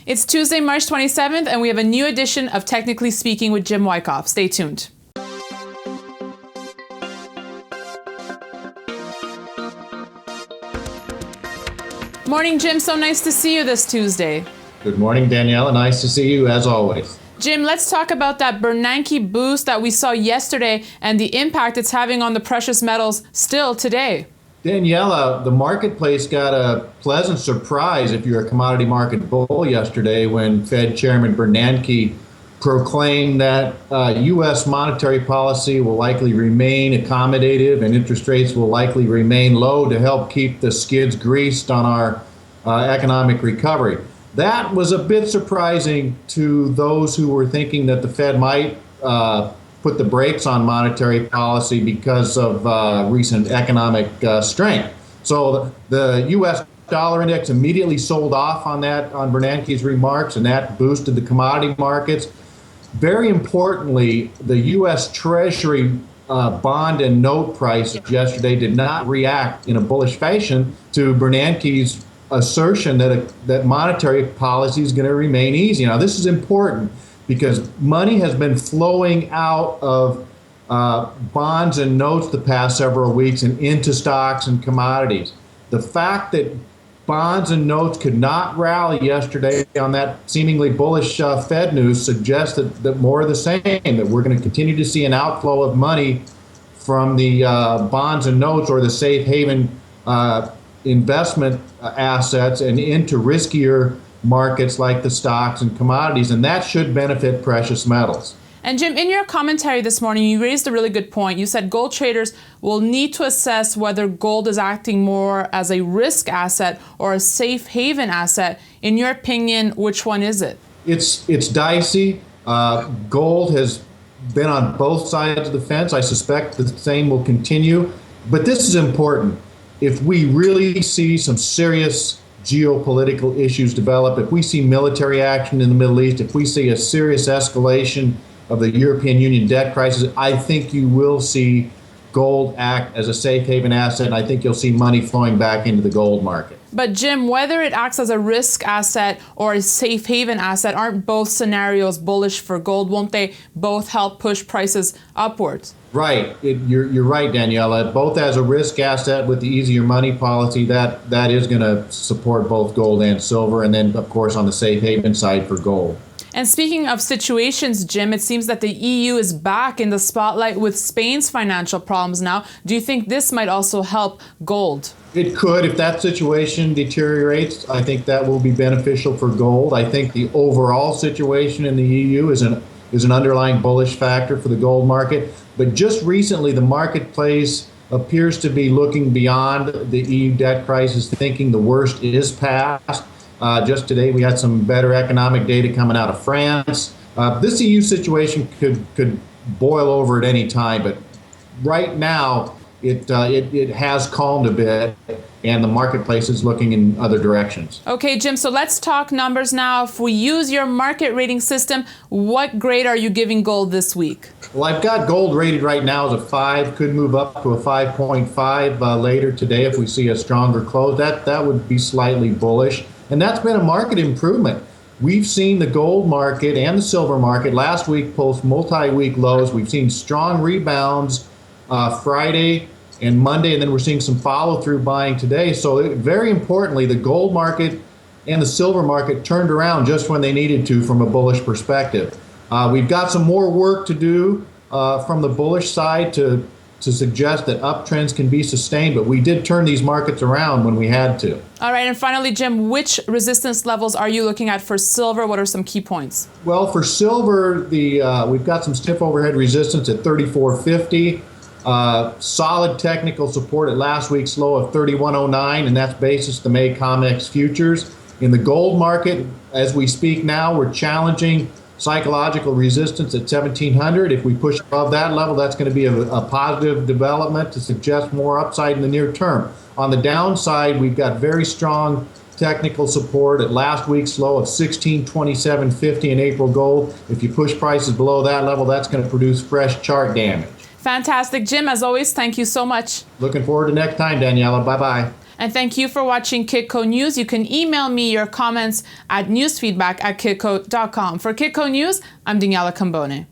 It's Tuesday, March 27th, and we have a new edition of Technically Speaking with Jim Wyckoff. Stay tuned. Morning, Jim. So nice to see you this Tuesday. Good morning, Daniela. Nice to see you as always. Jim, let's talk about that Bernanke boost that we saw yesterday and the impact it's having on the precious metals still today. Daniela, the marketplace got a pleasant surprise if you're a commodity market bull yesterday when Fed Chairman Bernanke proclaimed that U.S. monetary policy will likely remain accommodative and interest rates will likely remain low to help keep the skids greased on our economic recovery. That was a bit surprising to those who were thinking that the Fed might put the brakes on monetary policy because of recent economic strength. So the U.S. dollar index immediately sold off on Bernanke's remarks, and that boosted the commodity markets. Very importantly, the U.S. Treasury bond and note prices yesterday did not react in a bullish fashion to Bernanke's assertion that monetary policy is going to remain easy. Now, this is important because money has been flowing out of bonds and notes the past several weeks and into stocks and commodities. The fact that bonds and notes could not rally yesterday on that seemingly bullish Fed news suggests that more of the same, that we're going to continue to see an outflow of money from the bonds and notes or the safe haven investment assets and into riskier markets like the stocks and commodities, and that should benefit precious metals. And Jim, in your commentary this morning, you raised a really good point. You said gold traders will need to assess whether gold is acting more as a risk asset or a safe haven asset. In your opinion, which one is it? It's dicey. Gold has been on both sides of the fence. I suspect the same will continue. But this is important. If we really see some serious geopolitical issues develop, if we see military action in the Middle East, if we see a serious escalation of the European Union debt crisis, I think you will see gold act as a safe haven asset, and I think you'll see money flowing back into the gold market. But Jim, whether it acts as a risk asset or a safe haven asset, aren't both scenarios bullish for gold? Won't they both help push prices upwards? Right. You're right, Daniela. Both as a risk asset with the easier money policy, that is going to support both gold and silver, and then, of course, on the safe haven side for gold. And speaking of situations, Jim, it seems that the EU is back in the spotlight with Spain's financial problems now. Do you think this might also help gold? It could. If that situation deteriorates, I think that will be beneficial for gold. I think the overall situation in the EU is an underlying bullish factor for the gold market. But just recently, the marketplace appears to be looking beyond the EU debt crisis, thinking the worst is past. Just today, we had some better economic data coming out of France. This EU situation could boil over at any time, but right now it has calmed a bit, and the marketplace is looking in other directions. Okay, Jim, so let's talk numbers now. If we use your market rating system, what grade are you giving gold this week? Well, I've got gold rated right now as a 5, could move up to a 5.5 later today if we see a stronger close. That would be slightly bullish. And that's been a market improvement. We've seen the gold market and the silver market last week post multi-week lows. We've seen strong rebounds Friday and Monday, and then we're seeing some follow-through buying today. So very importantly, the gold market and the silver market turned around just when they needed to from a bullish perspective. We've got some more work to do from the bullish side to suggest that uptrends can be sustained, but we did turn these markets around when we had to. All right, and finally, Jim, which resistance levels are you looking at for silver? What are some key points? Well, for silver, we've got some stiff overhead resistance at 34.50, solid technical support at last week's low of 31.09, and that's basis the May COMEX futures. In the gold market, as we speak now, we're challenging psychological resistance at 1,700. If we push above that level, that's going to be a positive development to suggest more upside in the near term. On the downside, we've got very strong technical support at last week's low of 1627.50 in April gold. If you push prices below that level, that's going to produce fresh chart damage. Fantastic. Jim, as always, thank you so much. Looking forward to next time, Daniela. Bye-bye. And thank you for watching Kitco News. You can email me your comments at newsfeedback@kitco.com. For Kitco News, I'm Daniela Cambone.